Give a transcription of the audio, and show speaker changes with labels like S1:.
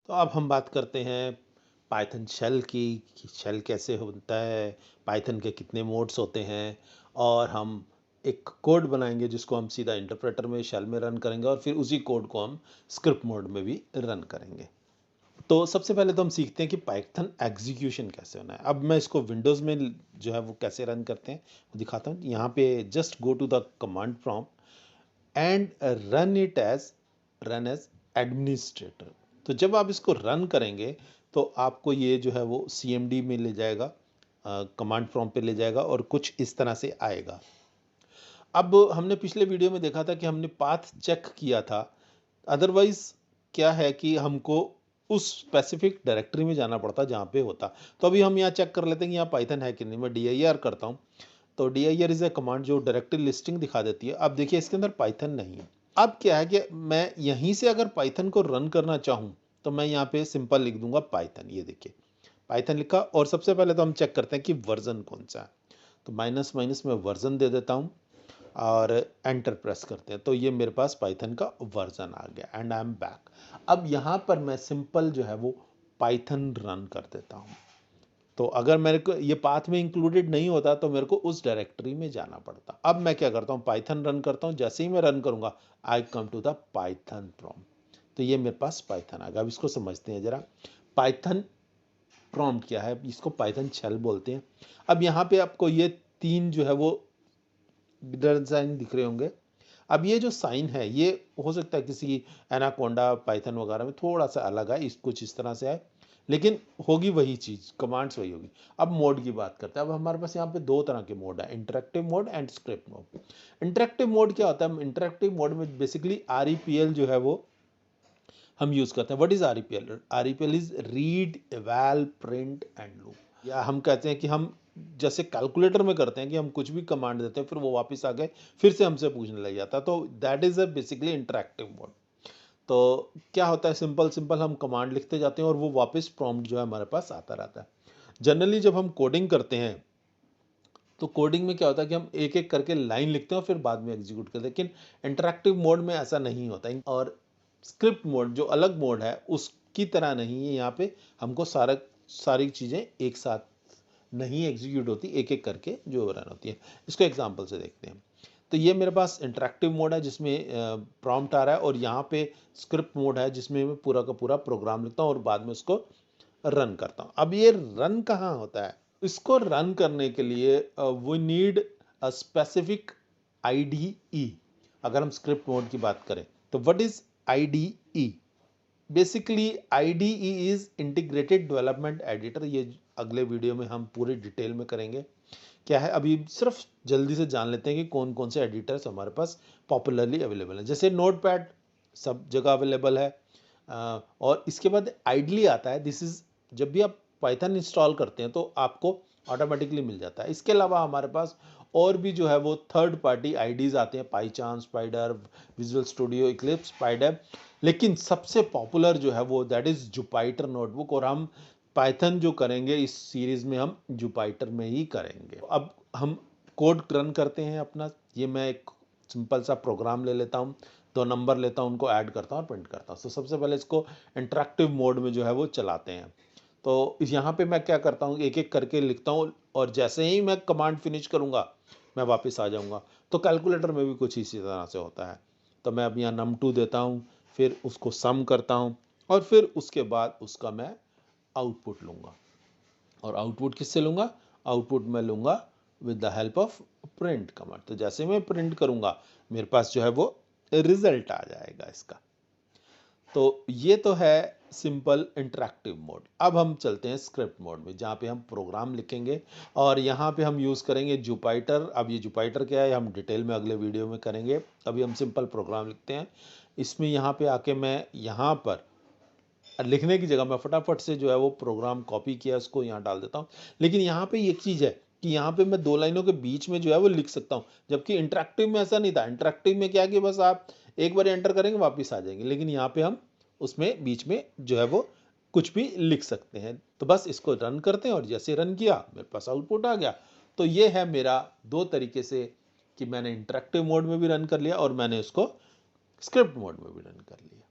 S1: तो अब हम बात करते हैं पाइथन शेल की, कि शेल कैसे होता है, पाइथन के कितने मोड्स होते हैं, और हम एक कोड बनाएंगे जिसको हम सीधा इंटरप्रेटर में शेल में रन करेंगे और फिर उसी कोड को हम स्क्रिप्ट मोड में भी रन करेंगे। तो सबसे पहले तो हम सीखते हैं कि पाइथन एग्जीक्यूशन कैसे होना है। अब मैं इसको विंडोज़ में जो है वो कैसे रन करते हैं वो दिखाता हूँ। यहाँ पे just go to the command prompt and run as administrator. तो जब आप इसको रन करेंगे तो आपको ये जो है वो CMD में ले जाएगा, कमांड प्रॉम्प्ट पे ले जाएगा और कुछ इस तरह से आएगा। अब हमने पिछले वीडियो में देखा था कि हमने पाथ चेक किया था, अदरवाइज क्या है कि हमको उस स्पेसिफिक डायरेक्टरी में जाना पड़ता जहाँ पे होता। तो अभी हम यहाँ चेक कर लेते हैं कि यहाँ पाइथन है कि नहीं। मैं dir करता हूँ, तो dir इज ए कमांड जो डायरेक्टरी लिस्टिंग दिखा देती है। अब देखिए इसके अंदर पाइथन नहीं है। अब क्या है कि मैं यहीं से अगर पाइथन को रन करना चाहूँ तो मैं यहाँ पे सिंपल लिख दूंगा पाइथन। ये देखिए पाइथन लिखा, और सबसे पहले तो हम चेक करते हैं कि वर्जन कौन सा है। तो माइनस माइनस में वर्जन दे देता हूँ और एंटर प्रेस करते हैं, तो ये मेरे पास पाइथन का वर्जन आ गया एंड आई एम बैक। अब यहाँ पर मैं सिंपल जो है वो पाइथन रन कर देता हूँ। तो अगर मेरे को ये पाथ में इंक्लूडेड नहीं होता तो मेरे को उस डायरेक्टरी में जाना पड़ता। अब मैं क्या करता हूँ, पाइथन रन करता हूँ। जैसे ही मैं रन करूँगा I come to the Python prompt, तो ये मेरे पास पाइथन आ गया। अब इसको समझते हैं जरा। पाइथन प्रॉम्प्ट क्या है, इसको पाइथन शेल बोलते हैं। अब यहाँ पे आपको ये तीन जो है वो डिजाइन दिख रहे होंगे। अब ये जो साइन है ये हो सकता है किसी एनाकोंडा पाइथन वगैरह में थोड़ा सा अलग है, इस कुछ इस तरह से है, लेकिन होगी वही चीज़, कमांड्स वही होगी। अब मोड की बात करते हैं। अब हमारे पास यहाँ पे दो तरह के मोड है, interactive mode and script mode. Interactive mode क्या होता है, इंटरेक्टिव मोड में बेसिकली REPL जो है वो हम यूज़ करते हैं। What is REPL? REPL इज read eval print and loop. या हम कहते हैं कि हम जैसे कैलकुलेटर में करते हैं कि हम कुछ भी कमांड देते हैं फिर वो वापस आ गए फिर से हमसे पूछने लग जाता है, तो that is a basically interactive mode. तो क्या होता है, सिंपल सिंपल हम कमांड लिखते जाते हैं और वो वापस प्रॉम्प्ट जो है हमारे पास आता रहता है। जनरली जब हम कोडिंग करते हैं तो कोडिंग में क्या होता है कि हम एक एक करके लाइन लिखते हैं और फिर बाद में एग्जीक्यूट करते हैं, लेकिन इंटरेक्टिव मोड में ऐसा नहीं होता। और स्क्रिप्ट मोड जो अलग मोड है उसकी तरह नहीं है, यहाँ पे हमको सारी चीज़ें एक साथ नहीं एग्जीक्यूट होती, एक एक करके जो रन होती है। इसको एग्जांपल से देखते हैं। तो ये मेरे पास इंटरेक्टिव मोड है जिसमें प्रॉम्प्ट आ रहा है, और यहाँ पे स्क्रिप्ट मोड है जिसमें मैं पूरा का पूरा प्रोग्राम लिखता हूँ और बाद में उसको रन करता हूँ। अब ये रन कहाँ होता है, इसको रन करने के लिए we need a specific IDE। अगर हम स्क्रिप्ट मोड की बात करें तो what is IDE? Basically IDE is integrated development editor. ये अगले वीडियो में हम पूरे डिटेल में करेंगे क्या है। अभी सिर्फ जल्दी से जान लेते हैं कि कौन कौन से एडिटर्स हमारे पास पॉपुलरली अवेलेबल हैं। जैसे नोटपैड सब जगह अवेलेबल है, और इसके बाद आइडली आता है। दिस इज जब भी आप पाइथन इंस्टॉल करते हैं तो आपको ऑटोमेटिकली मिल जाता है। इसके अलावा हमारे पास और भी जो है वो थर्ड पार्टी आईडीज आते हैं, पाईचान, स्पाइडर, विजुअल स्टूडियो, इक्लिप्स, पाइडेब, लेकिन सबसे पॉपुलर जो है वो दैट इज जुपाइटर नोटबुक। और हम पाइथन जो करेंगे इस सीरीज में हम जुपाइटर में ही करेंगे। अब हम कोड रन करते हैं अपना। ये मैं एक सिंपल सा प्रोग्राम ले लेता हूँ, दो नंबर लेता हूँ, उनको ऐड करता हूँ और प्रिंट करता हूँ। तो सबसे पहले इसको इंटरेक्टिव मोड में जो है वो चलाते हैं। तो यहाँ पे मैं क्या करता हूँ, एक एक करके लिखता हूँ और जैसे ही मैं कमांड फिनिश करूँगा मैं वापस आ जाऊँगा। तो कैलकुलेटर में भी कुछ इसी तरह से होता है। तो मैं अब यहाँ num2 देता हूँ, फिर उसको सम करता हूँ और फिर उसके बाद उसका मैं आउटपुट लूँगा। और आउटपुट किससे लूँगा, आउटपुट मैं लूँगा with the help of print command. तो जैसे मैं प्रिंट करूँगा मेरे पास जो है वो रिजल्ट आ जाएगा इसका। तो ये तो है सिंपल इंटरेक्टिव मोड। अब हम चलते हैं स्क्रिप्ट मोड में जहाँ पे हम प्रोग्राम लिखेंगे और यहाँ पे हम यूज़ करेंगे जुपाइटर। अब ये जुपाइटर क्या है हम डिटेल में अगले वीडियो में करेंगे। अभी हम सिंपल प्रोग्राम लिखते हैं। इसमें यहाँ पे आके मैं यहाँ पर लिखने की जगह मैं फटाफट से जो है वो प्रोग्राम कॉपी किया उसको यहाँ डाल देता हूँ। लेकिन यहाँ पे एक चीज़ है कि यहाँ पे मैं दो लाइनों के बीच में जो है वो लिख सकता हूँ, जबकि इंटरेक्टिव में ऐसा नहीं था। इंटरेक्टिव में क्या है कि बस आप एक बार एंटर करेंगे वापस आ जाएंगे, लेकिन यहाँ पे हम उसमें बीच में जो है वो कुछ भी लिख सकते हैं। तो बस इसको रन करते हैं और जैसे रन किया मेरे पास आउटपुट आ गया। तो ये है मेरा दो तरीके से कि मैंने इंटरेक्टिव मोड में भी रन कर लिया और मैंने उसको स्क्रिप्ट मोड में भी रन कर लिया।